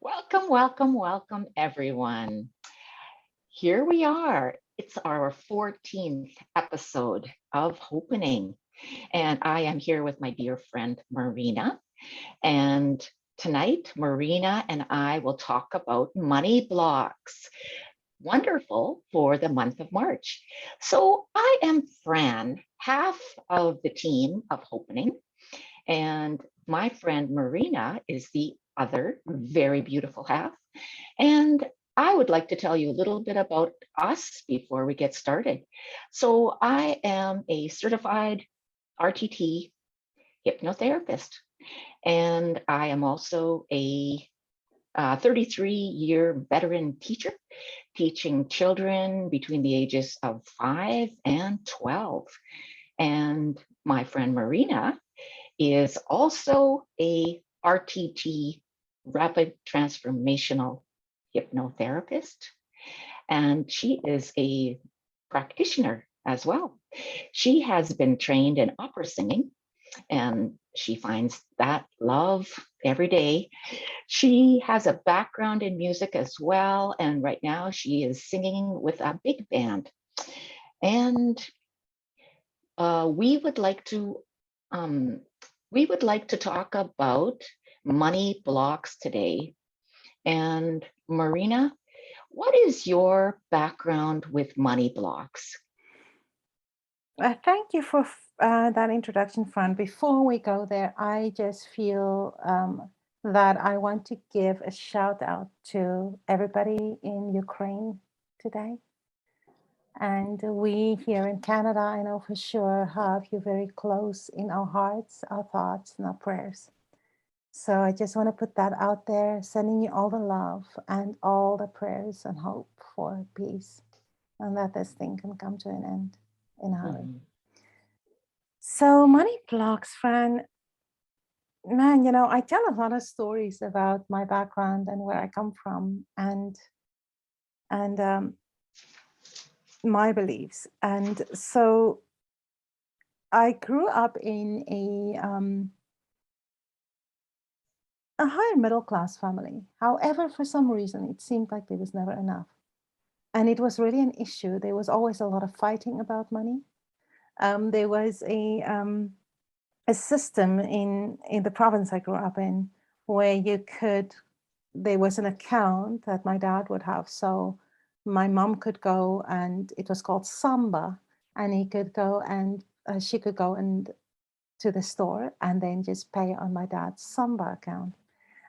Welcome, welcome, welcome, everyone. Here we are. It's our 14th episode of Hopenning. And I am here with my dear friend, Marina. And tonight, Marina and I will talk about money blocks. Wonderful for the month of March. So I am Fran, half of the team of Hopenning. And my friend Marina is the other very beautiful half. And I would like to tell you a little bit about us before we get started. So, I am a certified RTT hypnotherapist, and I am also a 33-year veteran teacher, teaching children between the ages of 5 and 12. And my friend Marina is also a RTT, rapid transformational hypnotherapist, and she is a practitioner as well. She has been trained in opera singing, and she finds that love every day. She has a background in music as well, and right now she is singing with a big band. And uh, we would like to um, we would like to talk about money blocks today. And Marina, what is your background with money blocks? Thank you for that introduction, Fran. Before we go there, I just feel that I want to give a shout out to everybody in Ukraine today. And we here in Canada, I know for sure, have you very close in our hearts, our thoughts, and our prayers. So I just want to put that out there, sending you all the love and all the prayers and hope for peace and that this thing can come to an end in a hurry. Mhm. So money blocks, Fran, man, I tell a lot of stories about my background and where I come from and my beliefs. And so I grew up in a higher middle class family. However, for some reason, it seemed like there was never enough. And it was really an issue. There was always a lot of fighting about money. There was a system in the province I grew up in where there was an account that my dad would have. So my mom could go, and it was called Samba, and he could go and she could go and to the store and then just pay on my dad's Samba account.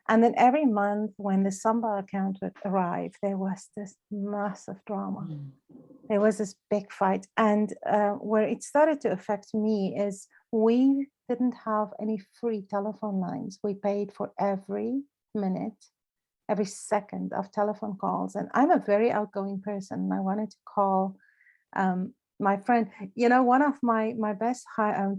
And then every month when the Samba account would arrive, there was this massive drama. Mm. There was this big fight. And where it started to affect me is we didn't have any free telephone lines. We paid for every minute, every second of telephone calls. And I'm a very outgoing person. I wanted to call my friend. One of my best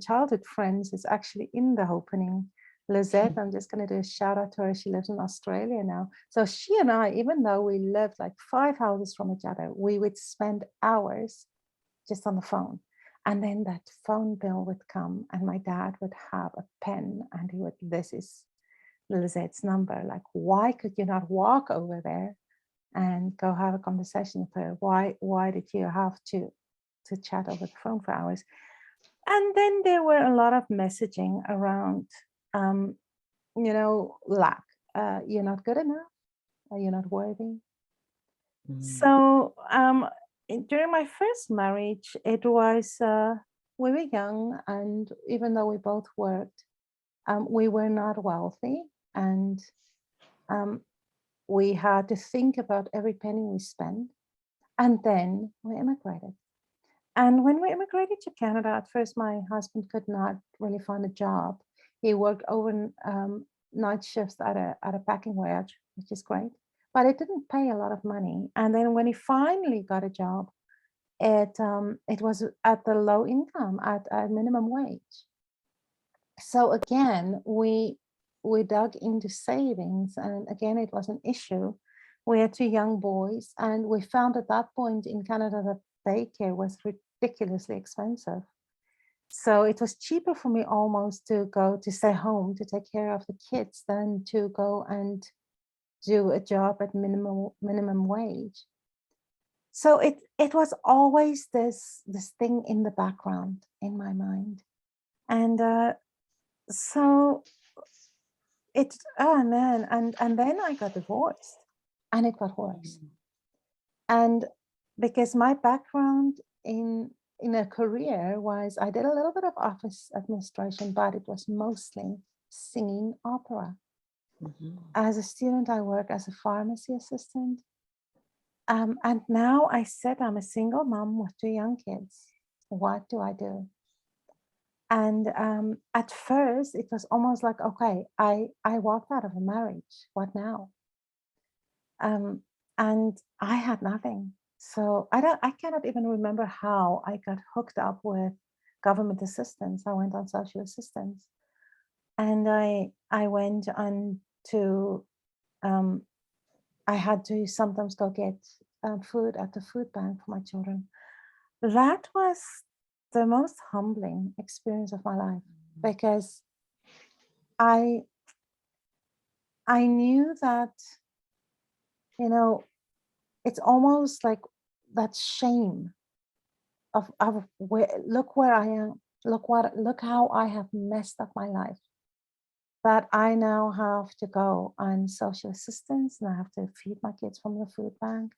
childhood friends is actually in the opening. Lizette, I'm just going to do a shout out to her. She lives in Australia now. So she and I, even though we lived like 5 houses from each other, we would spend hours just on the phone. And then that phone bill would come, and my dad would have a pen and this is Lizette's number. Like, why could you not walk over there and go have a conversation with her? Why did you have to chat over the phone for hours? And then there were a lot of messaging around, um, lack. You're not good enough. You're not worthy. Mm. So during my first marriage, it was we were young, and even though we both worked, we were not wealthy, and um, we had to think about every penny we spent. And then we immigrated. And when we immigrated to Canada, at first my husband could not really find a job. He worked over night shifts at a packing warehouse, which is great, but it didn't pay a lot of money. And then when he finally got a job, it was at the low income, at minimum wage. So again, we dug into savings, and again, it was an issue. We had two young boys, and we found at that point in Canada that daycare was ridiculously expensive. So it was cheaper for me almost to go to stay home to take care of the kids than to go and do a job at minimum wage. So it was always this thing in the background in my mind. And so it's, oh man, and then I got divorced, and it got worse. And because my background in a career was, I did a little bit of office administration, but it was mostly singing opera. As a student, I worked as a pharmacy assistant. And now I'm a single mom with 2 young kids. What do I do? And at first, it was almost like, okay, I walked out of a marriage. What now? And I had nothing. So I cannot even remember how I got hooked up with government assistance. I went on social assistance, and I went on to I had to sometimes go get food at the food bank for my children. That was the most humbling experience of my life, because I knew that, you know, it's almost like that shame of where, look where I am, look how I have messed up my life, that I now have to go on social assistance and I have to feed my kids from the food bank.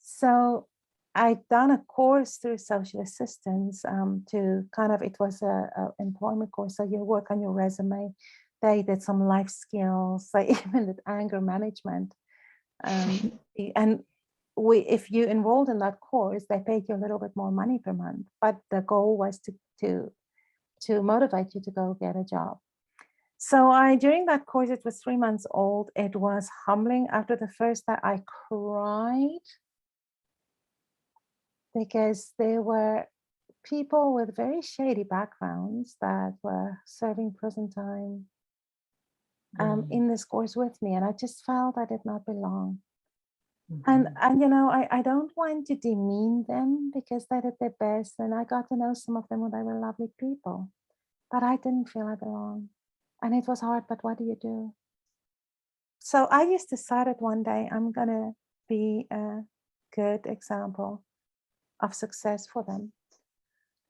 So I'd done a course through social assistance to kind of, it was a employment course. So you work on your resume. They did some life skills. They even did anger management. And if you enrolled in that course, they paid you a little bit more money per month. But the goal was to motivate you to go get a job. So during that course, it was 3 months old. It was humbling. After the first day, I cried, because there were people with very shady backgrounds that were serving prison time in this course with me. And I just felt I did not belong. And you know, I don't want to demean them, because they did their best. And I got to know some of them, and they were lovely people. But I didn't feel I belonged. And it was hard, but what do you do? So I just decided one day I'm going to be a good example of success for them.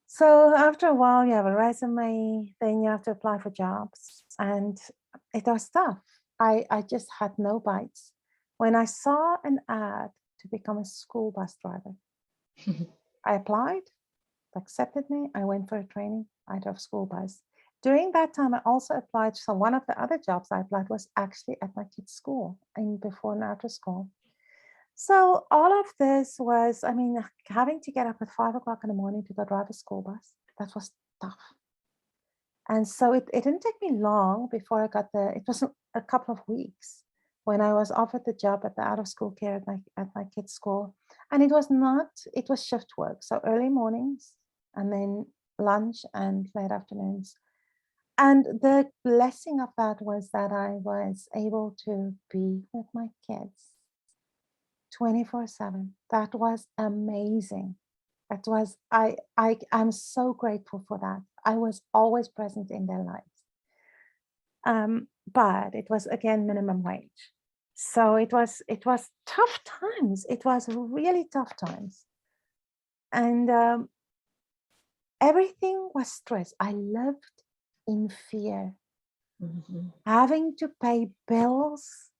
So after a while, you have a resume, then you have to apply for jobs, and it was tough. I just had no bites. When I saw an ad to become a school bus driver, I applied, they accepted me, I went for a training, I drove school bus. During that time, I also applied, so one of the other jobs I applied was actually at my kids' school, in before and after school. So all of this was, I mean, having to get up at 5 o'clock in the morning to go drive a school bus, that was tough. And so it didn't take me long before I got it was a couple of weeks when I was offered the job at the out of school care at my kids' school. And it was shift work. So early mornings, and then lunch and late afternoons. And the blessing of that was that I was able to be with my kids 24/7. That was amazing. That was, I'm so grateful for that. I was always present in their lives. But it was, again, minimum wage. So it was tough times. It was really tough times. And everything was stress. I lived in fear. Having to pay bills,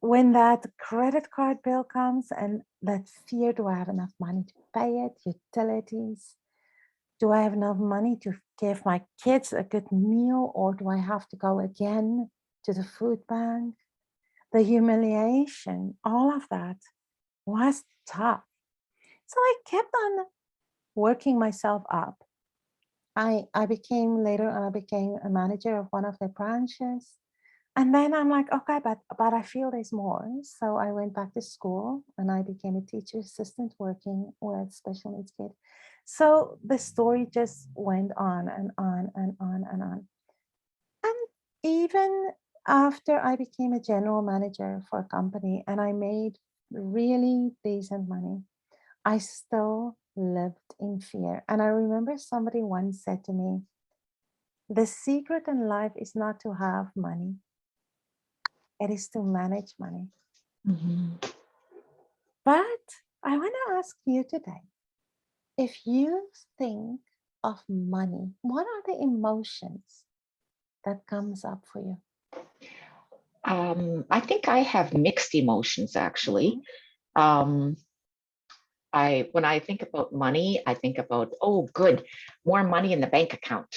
when that credit card bill comes, and that fear, do I have enough money to pay it? Utilities. Do I have enough money to give my kids a good meal, or do I have to go again to the food bank? The humiliation, all of that was tough. So I kept on working myself up. I became later on, I became a manager of one of their branches. And then I'm like, okay, but I feel there's more. So I went back to school and I became a teacher assistant working with special needs kids. So the story just went on and on and on and on. And even after I became a general manager for a company and I made really decent money, I still lived in fear. And I remember somebody once said to me, the secret in life is not to have money. It is to manage money. Mhm. But I want to ask you today, if you think of money, what are the emotions that comes up for you? I think I have mixed emotions actually. Mhm. Um, when I think about money, I think about, oh, good, more money in the bank account.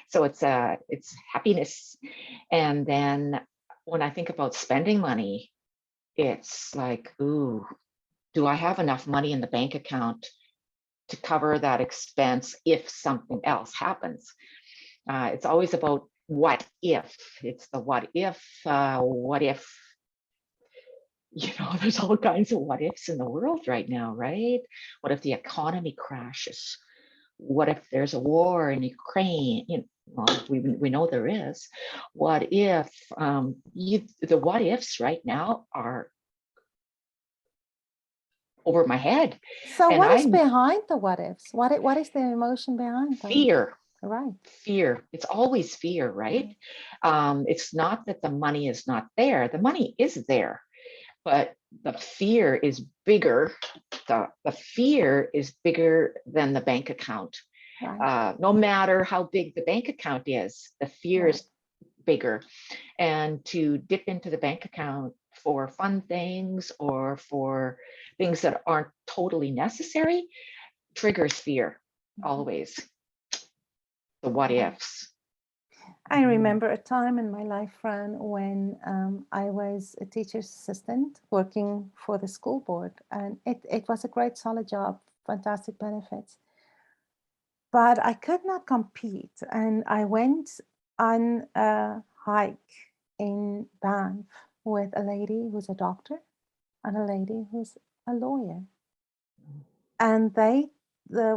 So it's happiness. And then when I think about spending money, it's like, ooh, do I have enough money in the bank account to cover that expense if something else happens? It's always about what if. It's the what if, there's all kinds of what ifs in the world right now, right? What if the economy crashes? What if there's a war in Ukraine? Well, we know there is. What if the what ifs right now are over my head, So and what is I'm behind the what ifs? What is the emotion behind those? fear. Right. Fear. It's always fear, right? It's not that the money is not there. The money is there, but the fear is bigger. The fear is bigger than the bank account. Right. No matter how big the bank account is, the fear Right. is bigger. And to dip into the bank account for fun things or for things that aren't totally necessary triggers fear Mhm. always. The what Right. ifs. I remember a time in my life, Fran, when I was a teacher's assistant working for the school board, and it was a great, solid job, fantastic benefits. But I could not compete, and I went on a hike in Banff with a lady who's a doctor and a lady who's a lawyer, and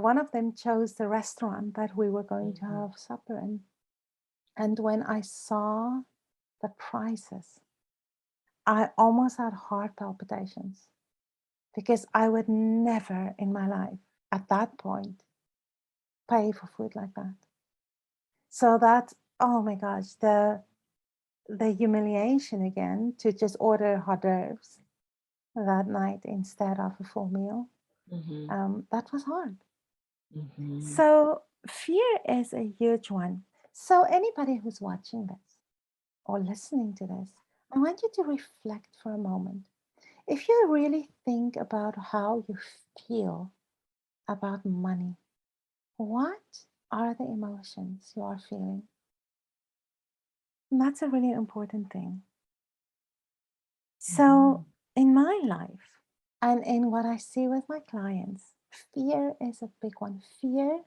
one of them chose the restaurant that we were going to have supper in. And when I saw the prices, I almost had heart palpitations because I would never in my life at that point pay for food like that. So that, oh my gosh, the humiliation again to just order hors d'oeuvres that night instead of a full meal, Mm-hmm. that was hard. Mm-hmm. So fear is a huge one. So anybody who's watching this or listening to this, I want you to reflect for a moment. If you really think about how you feel about money, what are the emotions you are feeling? And that's a really important thing. Mm-hmm. So, in my life and in what I see with my clients, fear is a big one. Fear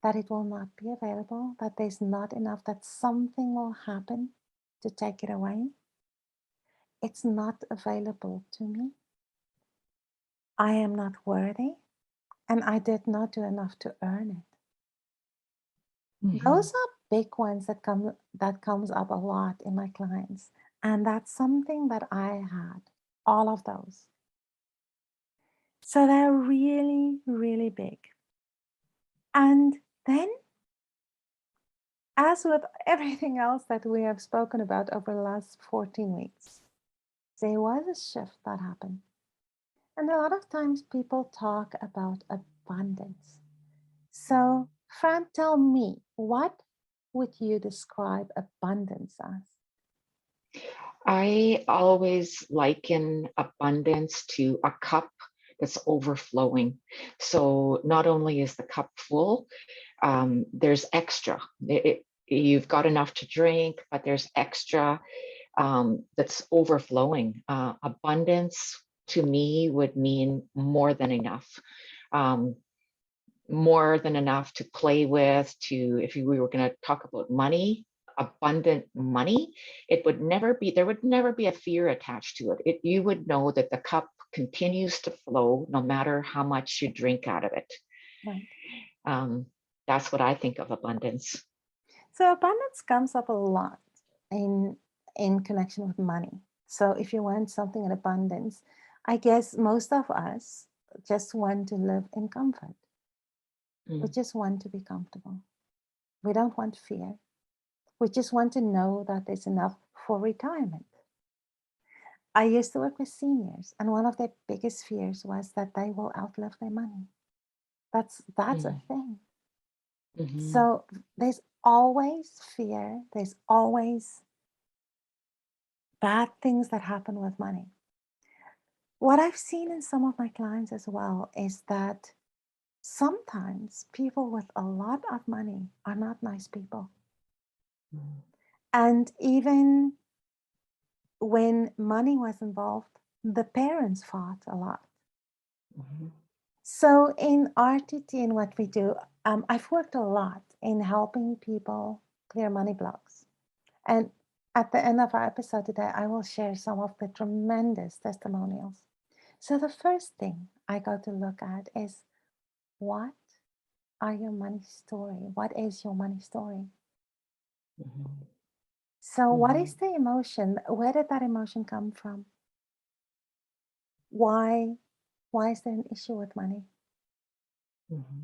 that it will not be available, that there's not enough, that something will happen to take it away. It's not available to me. I am not worthy, and I did not do enough to earn it. Mm-hmm. Those are big ones that comes up a lot in my clients, and that's something that I had, all of those. So they're really, really big. And then, as with everything else that we have spoken about over the last 14 weeks, there was a shift that happened. And a lot of times people talk about abundance. So, Fran, tell me, what would you describe abundance as? I always liken abundance to a cup that's overflowing. So not only is the cup full, there's extra. You've got enough to drink, but there's extra that's overflowing. Abundance to me would mean more than enough. Um, More than enough to play with, if we were going to talk about money, abundant money, there would never be a fear attached to it. You would know that the cup continues to flow no matter how much you drink out of it. Right. Um, that's what I think of abundance. So abundance comes up a lot in connection with money. So if you want something in abundance, I guess most of us just want to live in comfort. We Mm. just want to be comfortable. We don't want fear. We just want to know that there's enough for retirement. I used to work with seniors, and one of their biggest fears was that they will outlive their money. That's a thing. Mm-hmm. So there's always fear, there's always bad things that happen with money. What I've seen in some of my clients as well is that sometimes people with a lot of money are not nice people. And even when money was involved, the parents fought a lot. Mm-hmm. So in RTT and what we do, I've worked a lot in helping people clear money blocks. And at the end of our episode today, I will share some of the tremendous testimonials. So the first thing I go to look at is, what are your money story? What is your money story? Mm-hmm. So what Mm-hmm. is the emotion? Where did that emotion come from? Why is there an issue with money? Mm-hmm.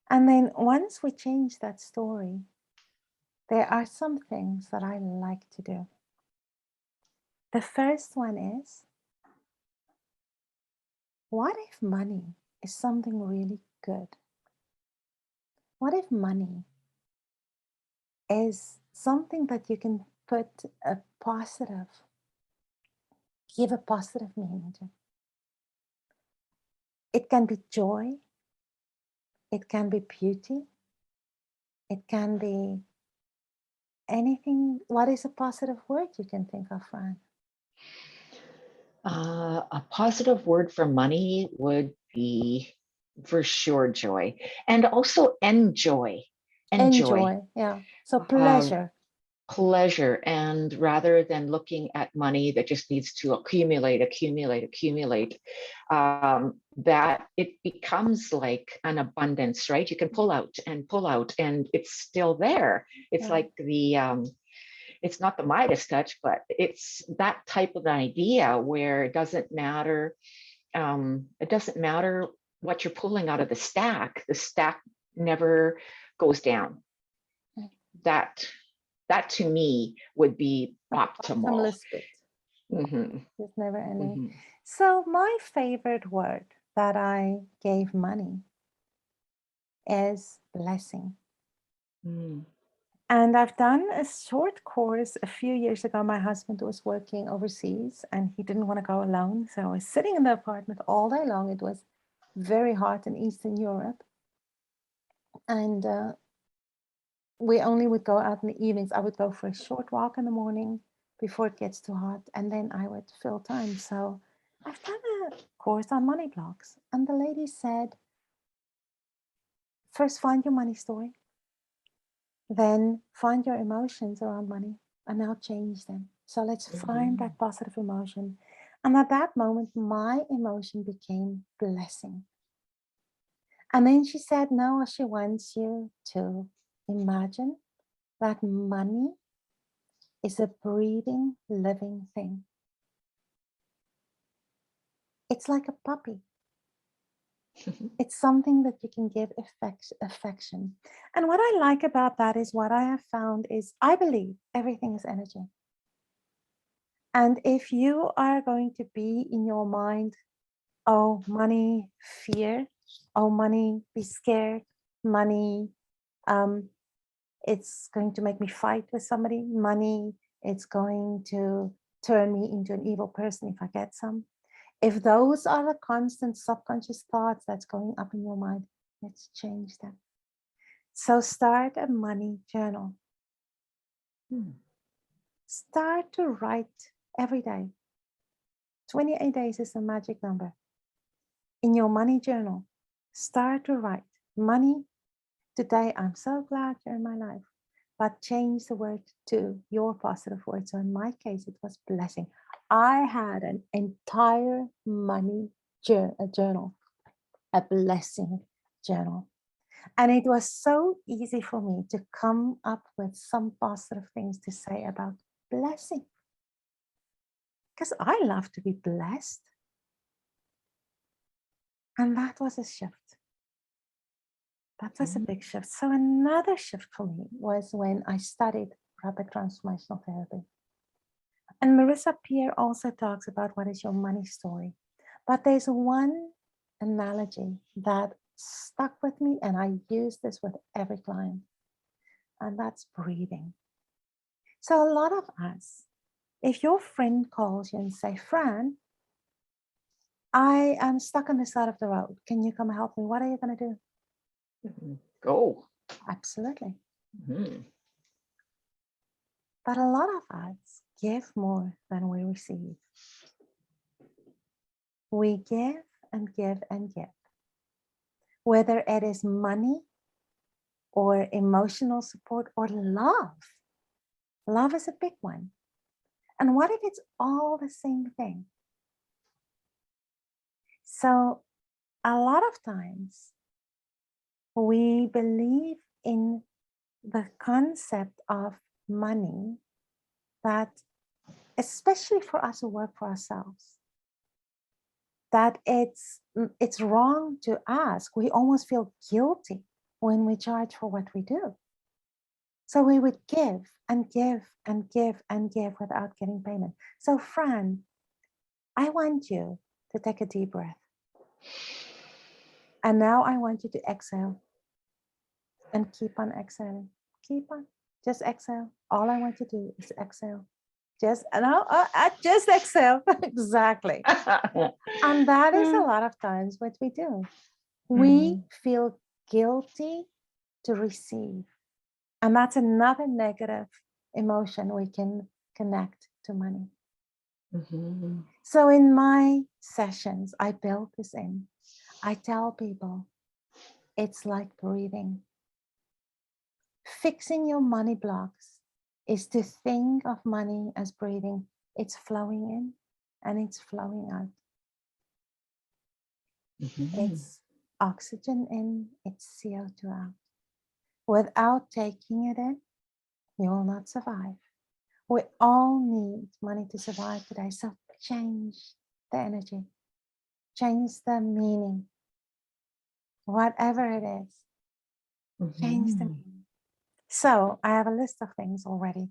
And then once we change that story, there are some things that I like to do. The first one is, what if money is something really good? What if money is something that you can put a positive, give a positive meaning to? It can be joy, it can be beauty, it can be anything. What is a positive word you can think of, Fran? A positive word for money would be for sure joy, and also enjoy. Enjoy. Enjoy, yeah. So Uh, pleasure. Pleasure. And rather than looking at money that just needs to accumulate, that it becomes like an abundance, right? You can pull out, and it's still there. It's Yeah. like it's not the Midas touch, but it's that type of an idea where it doesn't matter what you're pulling out of the stack never goes down. That that to me would be optimal. Bottomless pit. Mm-hmm. It's never ending. Mm-hmm. So my favorite word that I gave money is blessing. Mm-hmm. And I've done a short course a few years ago. My husband was working overseas and he didn't want to go alone. So I was sitting in the apartment all day long. It was very hot in Eastern Europe. And we only would go out in the evenings. I would go for a short walk in the morning before it gets too hot. And then I would fill time. So I've done a course on money blocks. And the lady said, first find your money story, then find your emotions around money, and now change them. So let's find that positive emotion. And at that moment, my emotion became blessing. And then she said, no, she wants you to imagine that money is a breathing, living thing. It's like a puppy. It's something that you can give affection. And what I like about that is, what I have found is, I believe everything is energy. And if you are going to be in your mind, oh, money, fear, oh, money, be scared, money, it's going to make me fight with somebody, money, it's going to turn me into an evil person if I get some. If those are the constant subconscious thoughts that's going up in your mind, let's change them. So start a money journal. Start to write every day. 28 days is a magic number. In your money journal, start to write, money, today I'm so glad you're in my life. But change the word to your positive word. So in my case, it was blessing. I had an entire money journal, a blessing journal. And it was so easy for me to come up with some positive things to say about blessing. Because I love to be blessed. And that was a shift. That was a big shift. So another shift for me was when I studied rapid transformational therapy. And Marissa Peer also talks about what is your money story. But there's one analogy that stuck with me, and I use this with every client, and that's breathing. So a lot of us, if your friend calls you and say, Fran, I am stuck on the side of the road. Can you come help me? What are you going to do? Go. Absolutely. Mm-hmm. But a lot of us give more than we receive. We give and give and give. Whether it is money or emotional support or love. Love is a big one. And what if it's all the same thing? So a lot of times we believe in the concept of money that, especially for us who work for ourselves, that it's wrong to ask. We almost feel guilty when we charge for what we do. So we would give and give and give and give without getting payment. So Fran, I want you to take a deep breath. And now I want you to exhale and keep on exhaling. Keep on, just exhale. All I want you to do is exhale. Just exhale. Exactly. And that is a lot of times what we do. We feel guilty to receive. And that's another negative emotion we can connect to money. Mm-hmm. So in my sessions, I build this in. I tell people it's like breathing. Fixing your money blocks is to think of money as breathing. It's flowing in and it's flowing out. Mm-hmm. It's oxygen in, it's CO2 out. Without taking it in, you will not survive. We all need money to survive today. So change the energy, change the meaning, whatever it is, change the meaning. So I have a list of things already.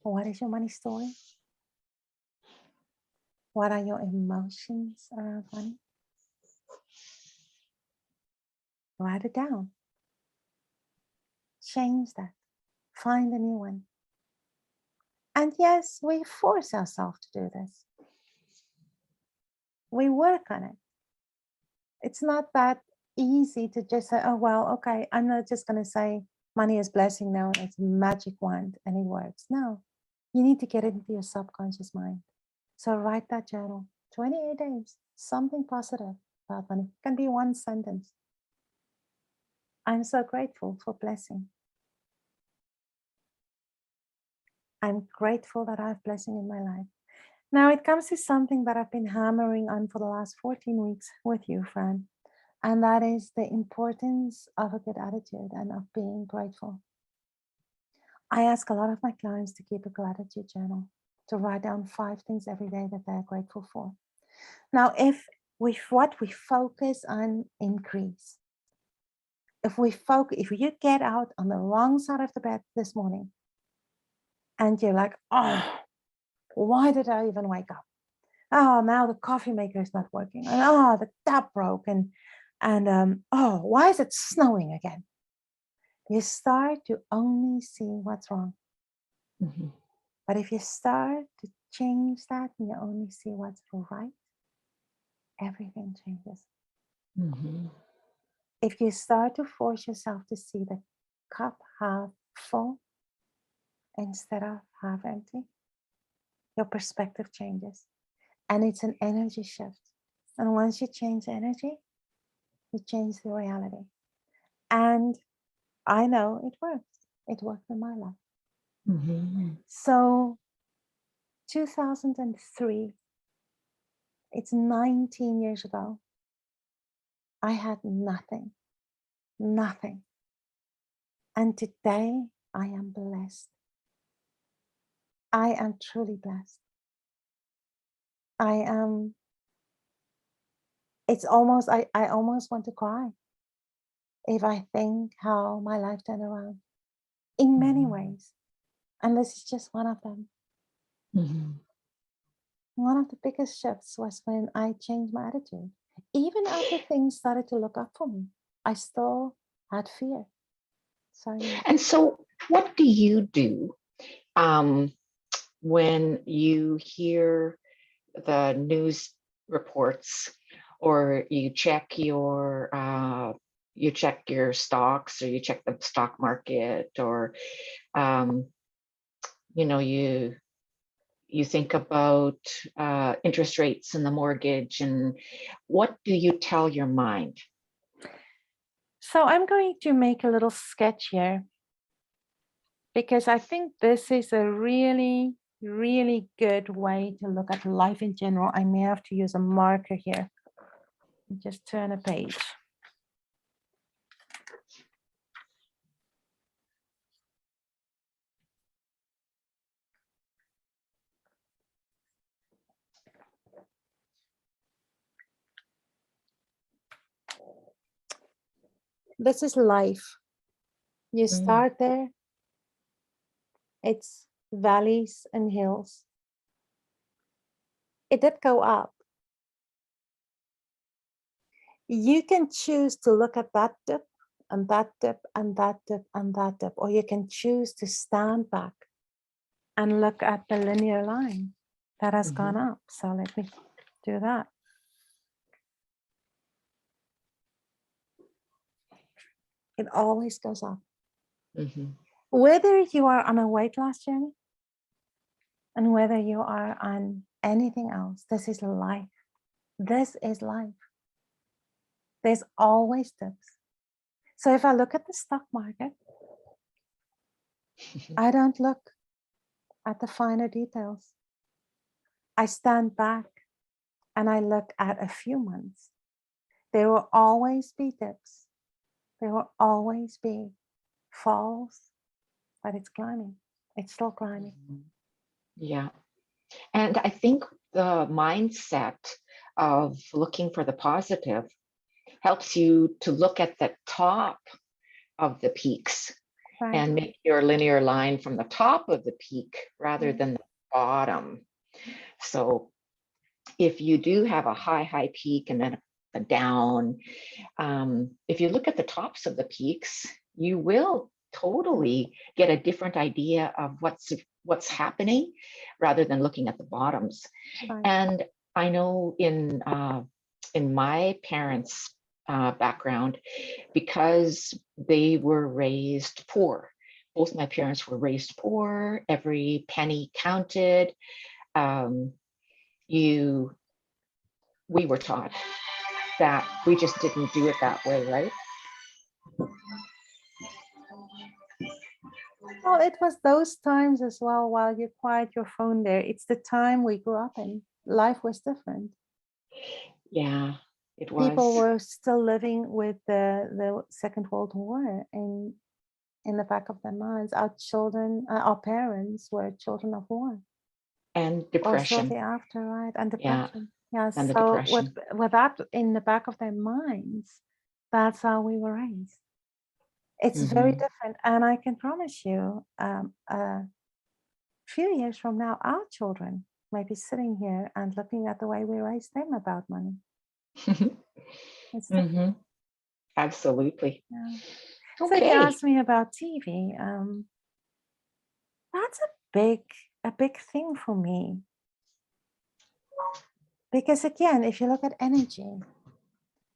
What is your money story? What are your emotions around money? Write it down. Change that. Find a new one. And yes, we force ourselves to do this. We work on it. It's not that easy to just say, oh, well, okay, I'm not just going to say money is blessing now. It's a magic wand and it works. No, you need to get it into your subconscious mind. So write that journal, 28 days, something positive about money. It can be one sentence. I'm so grateful for blessing. I'm grateful that I have blessing in my life. Now it comes to something that I've been hammering on for the last 14 weeks with you, Fran, and that is the importance of a good attitude and of being grateful. I ask a lot of my clients to keep a gratitude journal, to write down 5 things every day that they're grateful for. Now, if what we focus on increase, if you get out on the wrong side of the bed this morning and you're like, oh, why did I even wake up? Oh, now the coffee maker is not working. And oh, the tap broke. And oh, why is it snowing again? You start to only see what's wrong. Mm-hmm. But if you start to change that and you only see what's right, everything changes. Mm-hmm. If you start to force yourself to see the cup half full instead of half empty, your perspective changes. And it's an energy shift. And once you change energy, you change the reality. And I know it works. It worked in my life. Mm-hmm. So 2003, it's 19 years ago, I had nothing, nothing. And today I am blessed. I am truly blessed. It's almost, I almost want to cry if I think how my life turned around in many ways. And this is just one of them. Mhm. One of the biggest shifts was when I changed my attitude. Even after things started to look up for me, I still had fear. So yeah. And so, what do you do um, when you hear the news reports, or you check your stocks, or you check the stock market, or um, you think about interest rates and the mortgage, and what do you tell your mind? So I'm going to make a little sketch here because I think this is a really, really good way to look at life in general. I may have to use a marker here. Just turn a page. This is life. You Mm, start there, it's valleys and hills. It did go up. You can choose to look at that dip and that dip and that dip and that dip, or you can choose to stand back and look at the linear line that has gone mhm, up. So let me do that. It always goes up. mhm, Whether you are on a weight loss journey and whether you are on anything else, this is life. This is life. There's always dips. So if I look at the stock market, I don't look at the finer details. I stand back and I look at a few months. There will always be dips. There will always be falls, but it's climbing. It's still climbing. mhm. Yeah. And I think the mindset of looking for the positive helps you to look at the top of the peaks Right. and make your linear line from the top of the peak rather Yes. than the bottom. So if you do have a high peak and then a down, if you look at the tops of the peaks, you will totally get a different idea of what's happening rather than looking at the bottoms. Right. And I know in my parents' background, because they were raised poor. Both my parents were raised poor. Every penny counted. Um, you, we were taught that we just didn't do it that way, right? Well, it was those times as well while you quiet your phone there. It's the time we grew up in. Life was different. Yeah, it People was. were still living with the Second World War in the back of their minds. Our children, our parents were children of war And or depression. shortly after, right? And Yeah, depression. Yeah. and the So depression. with that in the back of their minds, that's how we were raised. It's very Hmm. different. And I can promise you, a few years from now, our children might be sitting here and looking at the way we raised them about money. It's different. Hmm. Absolutely. Yeah. So you Okay. asked me about TV. That's a big thing for me. Because again, if you look at energy,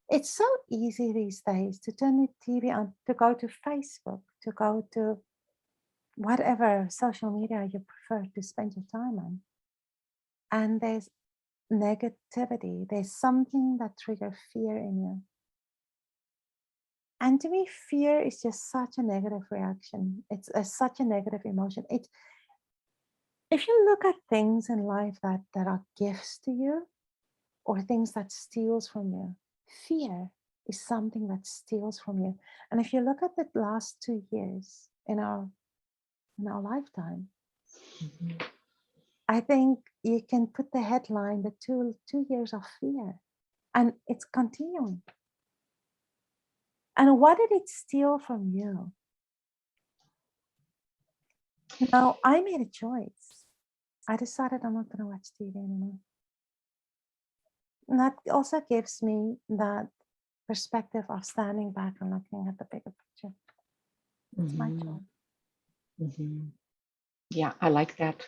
it's so easy these days to turn the TV on, to go to Facebook, to go to whatever social media you prefer to spend your time on. And there's negativity. There's something that triggers fear in you. And to me, fear is just such a negative reaction. It's such a negative emotion. If you look at things in life that are gifts to you or things that steals from you, fear is something that steals from you. And if you look at the last 2 years in our lifetime, Mhm. I think you can put the headline, the two years of fear, and it's continuing. And what did it steal from you? Now, I made a choice. I decided I'm not going to watch TV anymore. And that also gives me that perspective of standing back and looking at the bigger picture. It's my job. Yeah, I like that.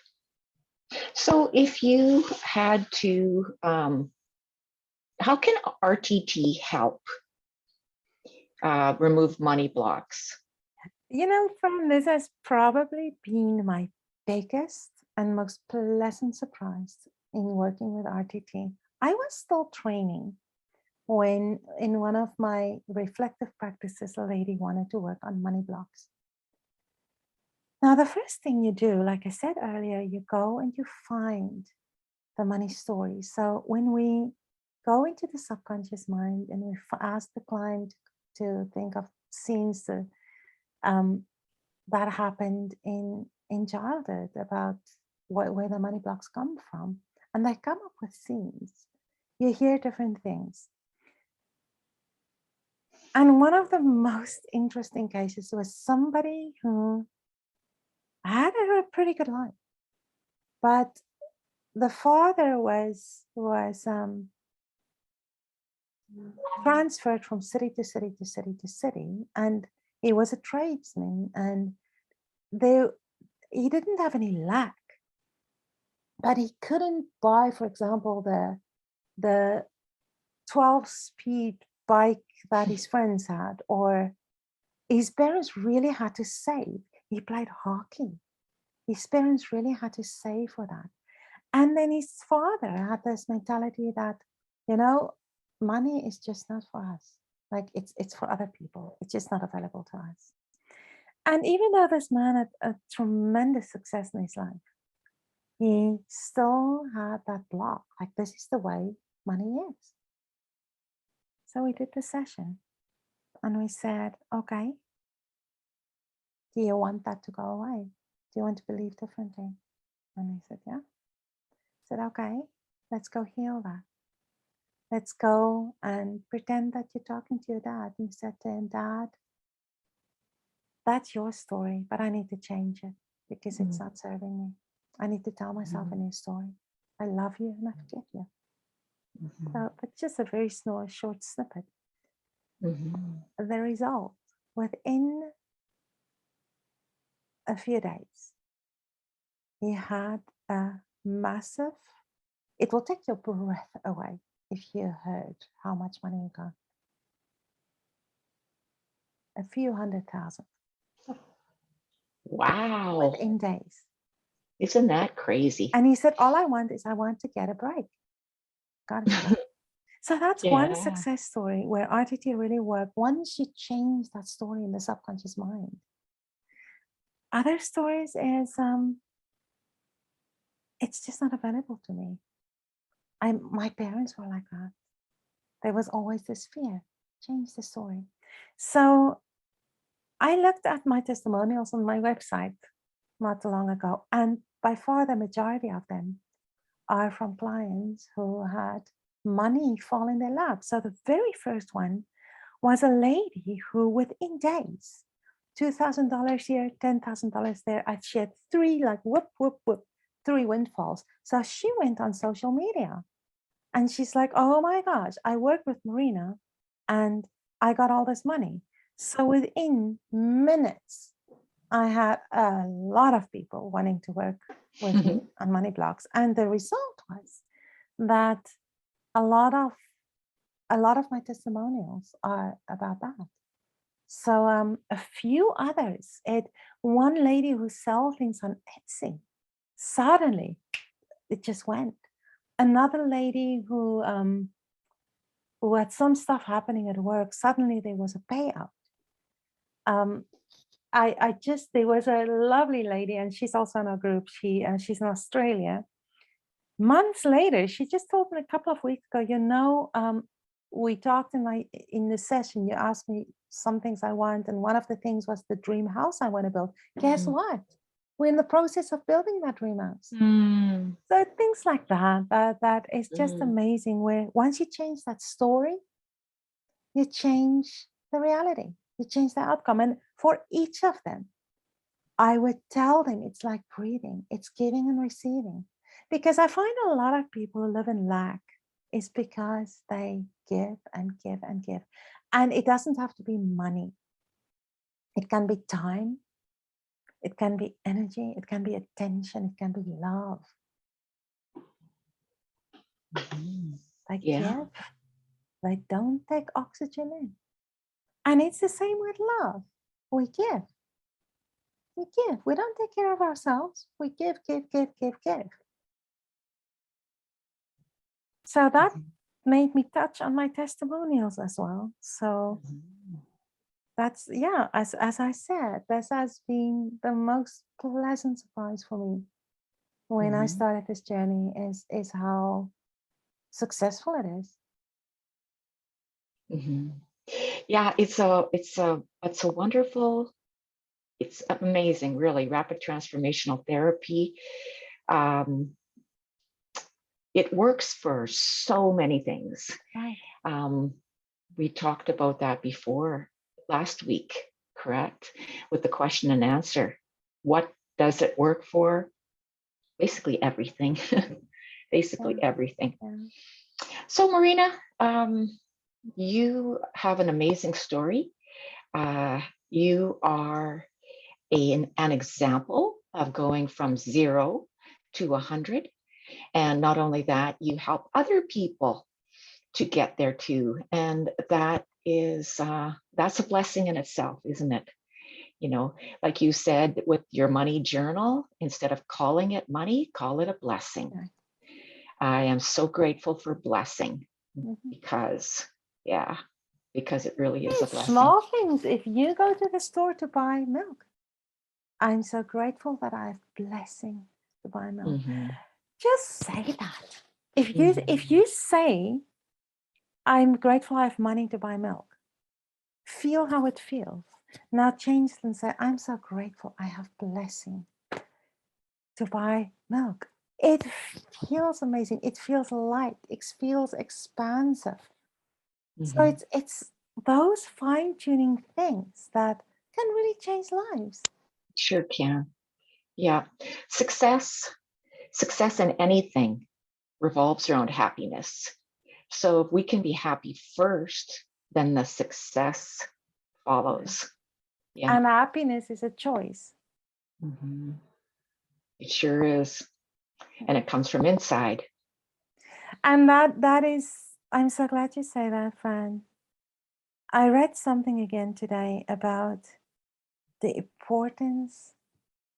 So if you had to, how can RTT help remove money blocks? You know, this has probably been my biggest and most pleasant surprise in working with RTT. I was still training when in one of my reflective practices, a lady wanted to work on money blocks. Now, the first thing you do, like I said earlier, you go and you find the money story. So when we go into the subconscious mind and we ask the client to think of scenes that, that happened in childhood about where the money blocks come from, and they come up with scenes, you hear different things. And one of the most interesting cases was somebody who had a pretty good life, but the father was transferred from city to city to city to city, and he was a tradesman, and he didn't have any lack, but he couldn't buy, for example, the 12-speed bike that his friends had, or his parents really had to save. He played hockey. His parents really had to save for that. And then his father had this mentality that, you know, money is just not for us. Like it's for other people. It's just not available to us. And even though this man had a tremendous success in his life, he still had that block. Like, this is the way money is. So we did the session and we said, okay, do you want that to go away? Do you want to believe differently? And he said, yeah. I said, okay, let's go heal that. Let's go and pretend that you're talking to your dad. And you said to him, Dad, that's your story, but I need to change it because it's not serving me. I need to tell myself a new story. I love you and I forgive you. So, but just a very short snippet. The result, within a few days, he had a massive, it will take your breath away if you heard how much money he got. A few 100,000. Wow. Within days. Isn't that crazy? And he said, all I want is I want to get a break. Got it. So that's one success story where RTT really worked. Once you change that story in the subconscious mind. Other stories is, it's just not available to me. My parents were like that. There was always this fear. Change the story. So I looked at my testimonials on my website not too long ago, and by far the majority of them are from clients who had money fall in their lap. So the very first one was a lady who within days, $2,000 here, $10,000 there, she had three, like whoop, whoop, whoop, three windfalls. So she went on social media and she's like, oh my gosh, I worked with Marina and I got all this money. So within minutes, I had a lot of people wanting to work with me on money blocks. And the result was that a lot of my testimonials are about that. So a few others, one lady who sells things on Etsy, suddenly it just went. Another lady who had some stuff happening at work, suddenly there was a payout. There was a lovely lady, and she's also in our group. She's in Australia. Months later, she just told me a couple of weeks ago, we talked in the session, you asked me some things I want, and one of the things was the dream house I want to build. Guess what? We're in the process of building that dream house. So things like that is just amazing, where once you change that story, you change the reality, you change the outcome. And for each of them, I would tell them it's like breathing, it's giving and receiving. Because I find a lot of people who live in lack is because they give and give and give. And it doesn't have to be money. It can be time. It can be energy. It can be attention. It can be love. They Yeah. give. They don't take oxygen in. And it's the same with love. We give. We give. We don't take care of ourselves. We give, give, give, give, give. So that made me touch on my testimonials as well. So that's, yeah, as I said, this has been the most pleasant surprise for me when I started this journey is how successful it is. Yeah, it's a wonderful, it's amazing, really. Rapid transformational therapy. It works for so many things. Right. We talked about that before last week, correct? With the question and answer. What does it work for? Basically everything. Basically everything. Yeah. So Marina, you have an amazing story. You are an example of going from 0 to 100. And not only that, you help other people to get there too. And that is, that's a blessing in itself, isn't it? You know, like you said, with your money journal, instead of calling it money, call it a blessing. Right. I am so grateful for blessing because, because it really is a blessing. Small things. If you go to the store to buy milk, I'm so grateful that I have blessing to buy milk. Just say that. If you say, I'm grateful I have money to buy milk, feel how it feels. Now change it and say, I'm so grateful I have blessing to buy milk. It feels amazing. It feels light. It feels expansive. So it's those fine-tuning things that can really change lives. Sure can. Yeah. Success in anything revolves around happiness. So if we can be happy first, then the success follows. Yeah. And happiness is a choice. It sure is. And it comes from inside. And that is, I'm so glad you say that, Fran. I read something again today about the importance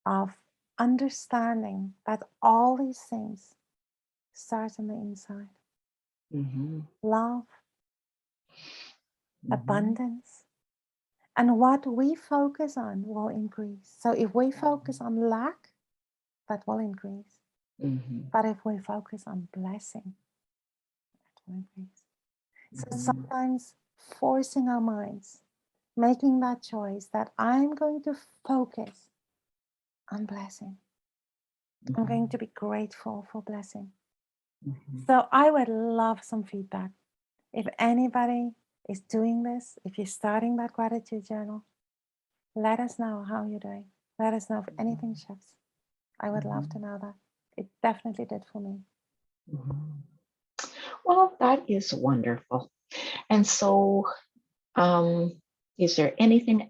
of understanding that all these things start on the inside. Love, abundance, and what we focus on will increase. So if we focus on lack, that will increase. But if we focus on blessing, that will increase. So sometimes forcing our minds, making that choice that I'm going to focus on blessing. I'm going to be grateful for blessing. So I would love some feedback. If anybody is doing this, if you're starting that gratitude journal, let us know how you're doing. Let us know if anything shifts. I would love to know that. It definitely did for me. Well, that is wonderful. And so, is there anything,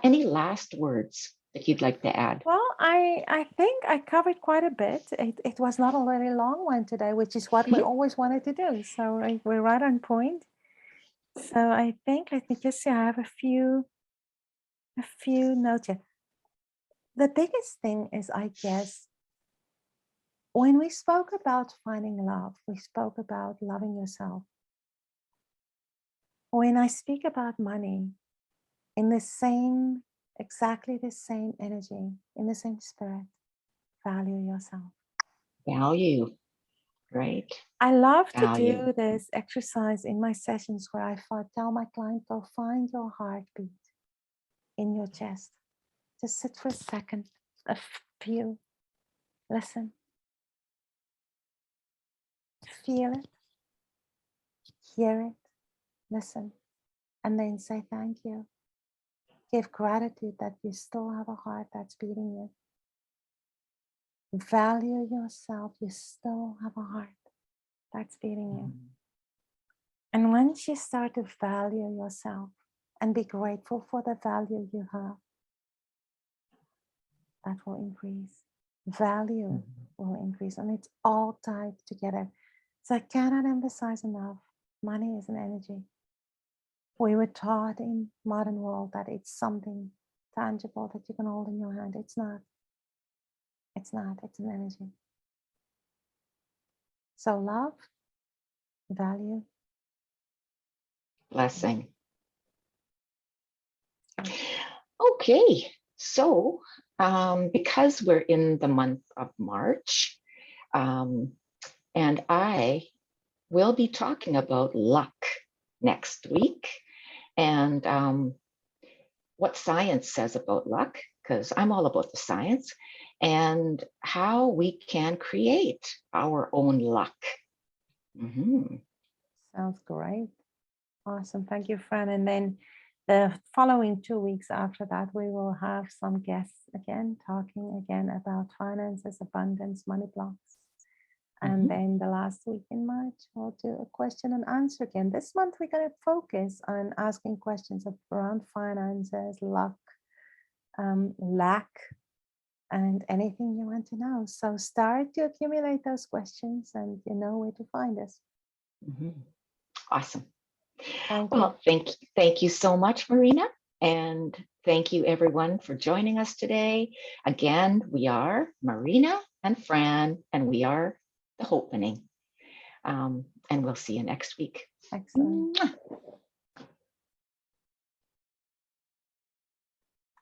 any last words that you'd like to add? Well, I think I covered quite a bit. It was not a very long one today, which is what we always wanted to do. So we're right on point. So I think, let me just see, I have a few notes here. The biggest thing is, I guess, when we spoke about finding love, we spoke about loving yourself. When I speak about money, in the same, exactly the same energy, in the same spirit, value yourself. Value, right? I love to Value. do this exercise in my sessions where I tell my client, go find your heartbeat in your chest. Just sit for a second, a few, listen, feel it, hear it, listen, and then say thank you. Give gratitude that you still have a heart that's beating you. value yourself. You still have a heart that's beating you. And once you start to value yourself and be grateful for the value you have, that will increase. Value will increase, and it's all tied together. So I cannot emphasize enough, money is an energy. We were taught in modern world that it's something tangible that you can hold in your hand. It's not. It's not. It's an energy. So love, value, Blessing. Okay, so because we're in the month of March, and I will be talking about luck next week, and what science says about luck, because I'm all about the science, and how we can create our own luck. Sounds great. Awesome. Thank you, Fran. And then the following 2 weeks after that, we will have some guests again, talking again about finances, abundance, money blocks. And then the last week in March, we'll do a question and answer again. This month, we're going to focus on asking questions around finances, luck, lack, and anything you want to know. So start to accumulate those questions, and you know where to find us. Awesome. Thank Well, thank you so much, Marina. And thank you everyone for joining us today. Again, we are Marina and Fran, and we are the Hopenning. And we'll see you next week. Excellent.